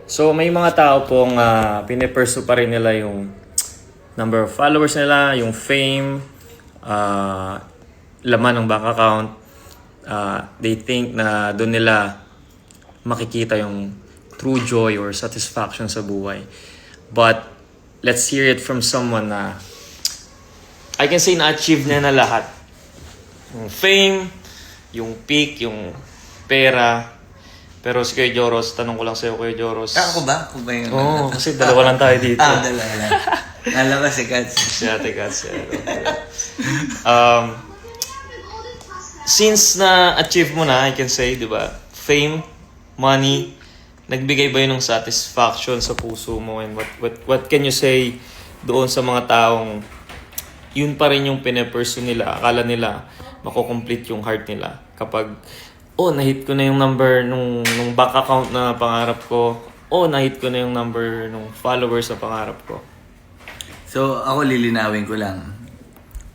So may mga tao pong pinipursue pa rin nila yung number of followers nila, yung fame, laman ng bank account. They think na doon nila makikita yung true joy or satisfaction sa buhay. But let's hear it from someone na I can say na-achieve niya na lahat. Yung fame, yung peak, yung pera. Pero si Kuya Joros, tanong ko lang sa'yo, Kuya Joros. Ako ba? Ako ba yun? Oo, kasi dalawa lang tayo dito. Dalawa lang. Alam ko si Kats. Si Ate Kats. Since na-achieve mo na, I can say, di ba? Fame, money, nagbigay ba yun ng satisfaction sa puso mo? And what can you say doon sa mga taong yun pa rin yung pinapursue nila? Akala nila mako-complete yung heart nila kapag nahit ko na yung number nung bank account na pangarap ko. Nahit ko na yung number nung followers na pangarap ko. So, ako lilinawin ko lang.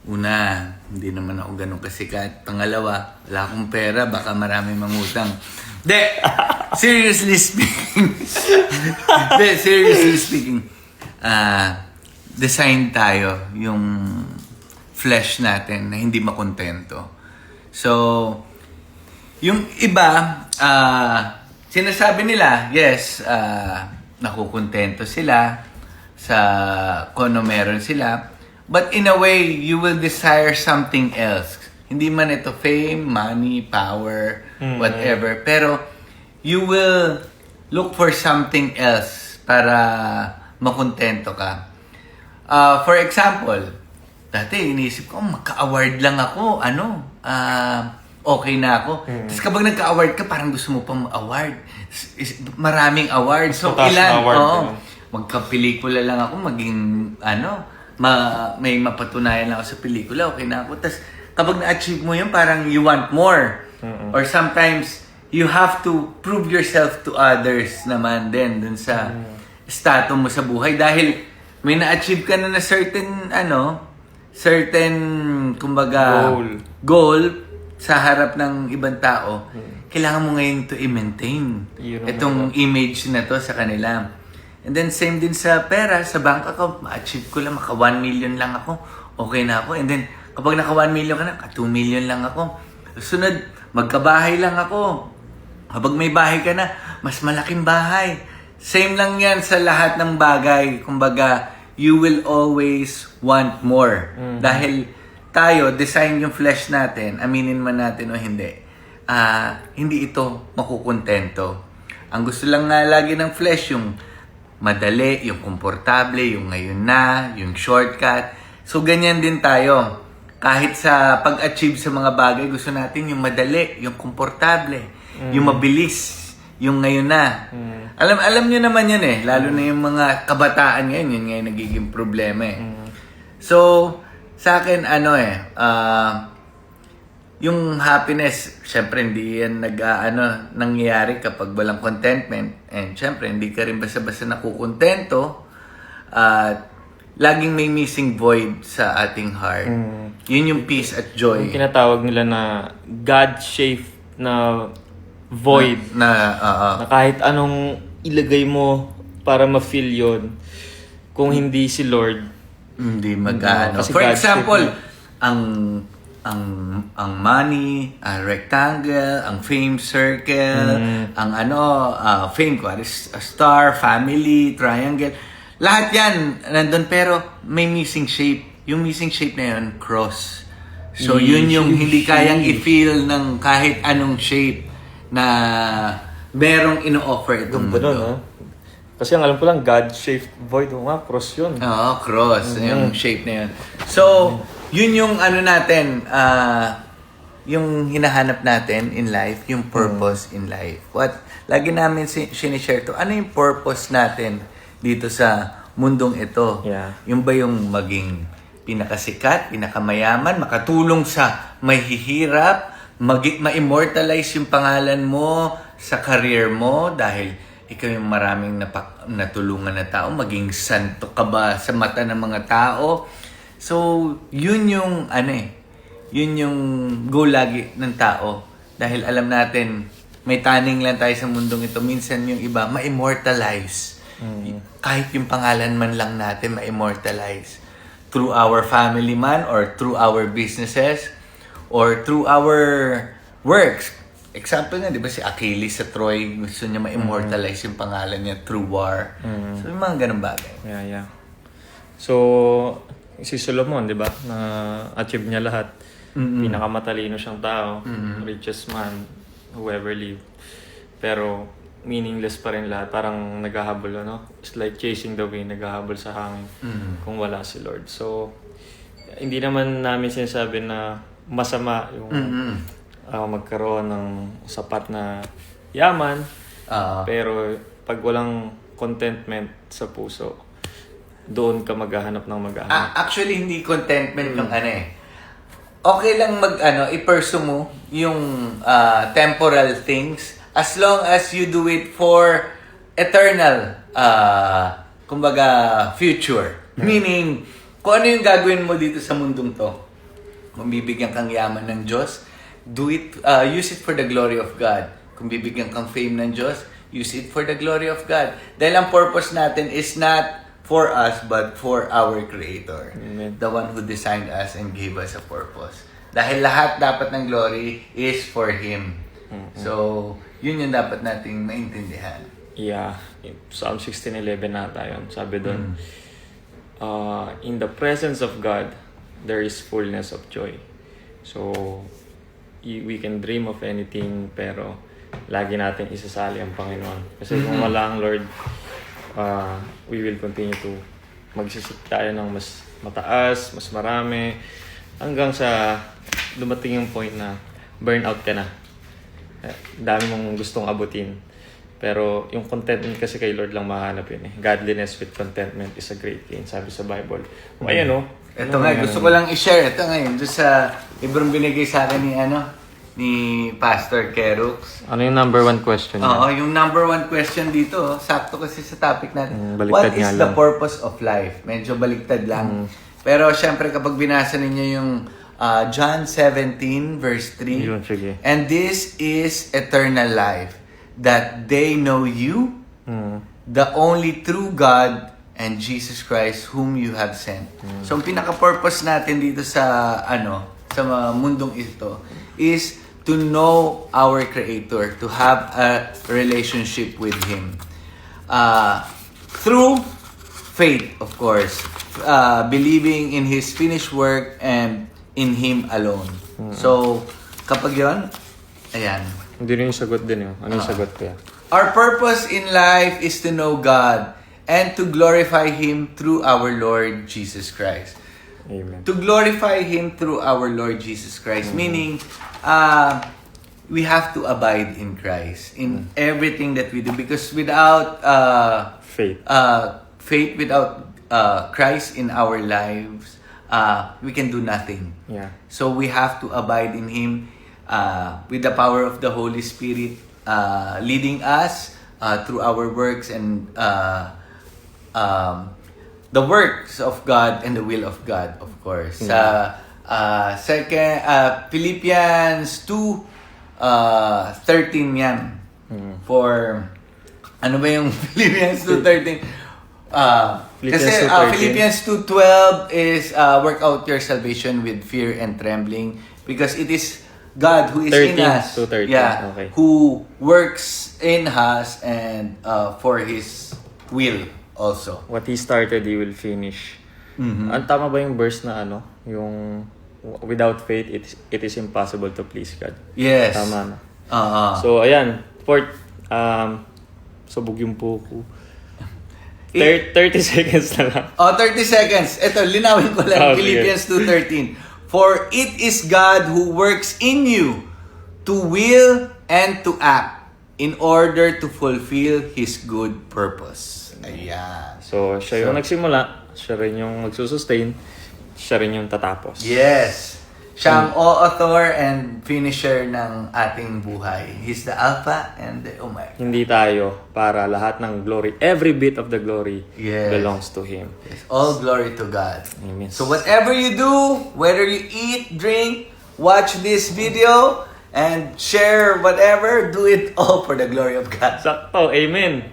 Una, hindi naman ako ganun kasikat. Pangalawa, wala akong pera, baka marami mangutang. Seriously speaking. Seriously speaking. Design tayo yung flesh natin na hindi makontento. So, yung iba, sinasabi nila, yes, nakukontento sila sa kung ano meron sila. But in a way, you will desire something else. Hindi man ito fame, money, power, whatever. Pero you will look for something else para makontento ka. For example, dati inisip ko, magka-award lang ako, okay na ako. Tapos kapag nagka-award ka, parang gusto mo pang award. Maraming award. So, ilan? Magka-pelikula lang ako, maging, may mapatunayan lang ako sa pelikula, okay na ako. Tapos, kapag na-achieve mo yun, parang you want more. Or sometimes, you have to prove yourself to others naman din, dun sa status mo sa buhay. Dahil, may na-achieve ka na certain, kumbaga, goal sa harap ng ibang tao, kailangan mo ngayon to i-maintain itong image na to sa kanila. And then same din sa pera, sa bank account, ma-achieve ko lang, maka 1 million lang ako, okay na ako. And then kapag naka 1 million ka na, 2 million lang ako. Sunod, magkabahay lang ako. Kapag may bahay ka na, mas malaking bahay. Same lang yan sa lahat ng bagay. Kumbaga, you will always want more. Dahil tayo, design yung flesh natin, aminin man natin o hindi, hindi ito makukontento. Ang gusto lang nga lagi ng flesh, yung madali, yung komportable, yung ngayon na, yung shortcut. So, ganyan din tayo. Kahit sa pag-achieve sa mga bagay, gusto natin yung madali, yung komportable, yung mabilis, yung ngayon na. Alam nyo naman yan lalo na yung mga kabataan ngayon, yun nga yung nagiging problema So, sa akin, yung happiness, syempre hindi yan nangyayari kapag walang contentment. And syempre, hindi ka rin basta-basta nakukontento. At laging may missing void sa ating heart. Yun yung peace at joy. Yung tinatawag nila na God-shaped na void. Na kahit anong ilagay mo para ma-feel yun, kung hindi si Lord, hindi mag-ano. For example, ang money, rectangle, ang fame circle, ang fame ko, star, family, triangle. Lahat yan nandun pero may missing shape. Yung missing shape na yun, cross. So yun yung hindi kayang i-feel ng kahit anong shape na merong ino-offer itong mundo. Kasi ang alam ko lang, God-shaped void. Cross yun. Oo, cross. Yung shape na yun. So, yun yung natin, yung hinahanap natin in life, yung purpose in life. Lagi namin sinishare to, ano yung purpose natin dito sa mundong ito? Yeah. Yung ba yung maging pinakasikat, pinakamayaman, makatulong sa mahihirap, ma-immortalize yung pangalan mo sa career mo dahil ikaw yung maraming natulungan na tao, maging santo ka ba sa mata ng mga tao? So, yun yung yun yung goal lagi ng tao. Dahil alam natin, may taning lang tayo sa mundong ito. Minsan yung iba, ma-immortalize. Kahit yung pangalan man lang natin, ma-immortalize. Through our family man, or through our businesses, or through our works. Example nga, di ba si Achilles sa Troy, gusto niya ma-immortalize yung pangalan niya through war. So, yung mga ganun bagay. Yeah. So, si Solomon, di ba, na-achieve niya lahat. Pinakamatalino siyang tao, richest man, who ever lived. Pero, meaningless pa rin lahat. Parang naghahabol, ano? It's like chasing the wind, naghahabol sa hangin kung wala si Lord. So, hindi naman namin sinasabi na masama yung magkaroon ng sapat na yaman. Pero, pag walang contentment sa puso, doon ka maghahanap ng maghahanap. Actually, hindi contentment yung Okay lang i-pursue mo yung temporal things as long as you do it for eternal, future. Meaning, kung ano yung gagawin mo dito sa mundong to, kung bibigyan kang yaman ng Diyos, do it, use it for the glory of God. Kung bibigyan kang fame ng Diyos, use it for the glory of God. Dahil ang purpose natin is not for us, but for our Creator. Amen. The one who designed us and gave us a purpose. Dahil lahat dapat ng glory is for Him. So, yun yung dapat nating maintindihan. Yeah. Psalm 16:11 nata yun. Sabi doon, in the presence of God, there is fullness of joy. So, we can dream of anything, pero lagi natin isasali ang Panginoon. Kasi kung wala ang Lord, we will continue to magsisik tayo ng mas mataas, mas marami, hanggang sa dumating yung point na burnout ka na. Dami mong gustong abutin. Pero yung contentment kasi kay Lord lang mahanap yun. Godliness with contentment is a great gain, sabi sa Bible. Ayan Ito nga, gusto ko lang i-share. Ito nga yun, doon sa librong binigay sa akin ni Pastor Kerux. Ano yung number one question niya? Oo, yung number one question dito, sakto kasi sa topic natin. Baliktad What is the purpose of life? Medyo baliktad lang. Pero syempre kapag binasa ninyo yung John 17 verse 3, Yun, sige. and this is eternal life, that they know you, the only true God, and Jesus Christ whom you have sent. So ang pinaka-purpose natin dito sa sa mundong ito is to know our Creator, to have a relationship with Him. Through faith, of course. Believing in His finished work and in Him alone. So, kapag yun, ayan. Hindi rin yung sagot din yun. Ano yung sagot ko yan? Our purpose in life is to know God and to glorify Him through our Lord Jesus Christ. Amen. To glorify Him through our Lord Jesus Christ. Meaning, we have to abide in Christ in everything that we do. Because without Faith. faith, without Christ in our lives, we can do nothing. Yeah. So we have to abide in Him with the power of the Holy Spirit leading us through our works and the works of God and the will of God, of course. Philippians 2:13 yan. For ano ba yung Philippians 2:13? Kasi Philippians 2:12 is work out your salvation with fear and trembling, because it is God who is 13 in us. to 13, Yeah, okay. who works in us and for His will also. What He started, He will finish. Ang tama ba yung verse na yung without faith, it is impossible to please God? Yes. Tama na. So, ayan. Sabog yung puko. 30 seconds na lang. 30 seconds. Ito, linawin ko lang. Okay. Philippians 2:13. For it is God who works in you to will and to act in order to fulfill His good purpose. Ayan. So, siya yung nagsimula, siya rin yung magsusustain, siya rin yung tatapos. Yes. Siya ang author and finisher ng ating buhay. He's the Alpha and the Omega. Hindi tayo, para lahat ng glory, every bit of the glory belongs to Him. All glory to God. Amen. So whatever you do, whether you eat, drink, watch this video, And share whatever, do it all for the glory of God. Sakto, amen.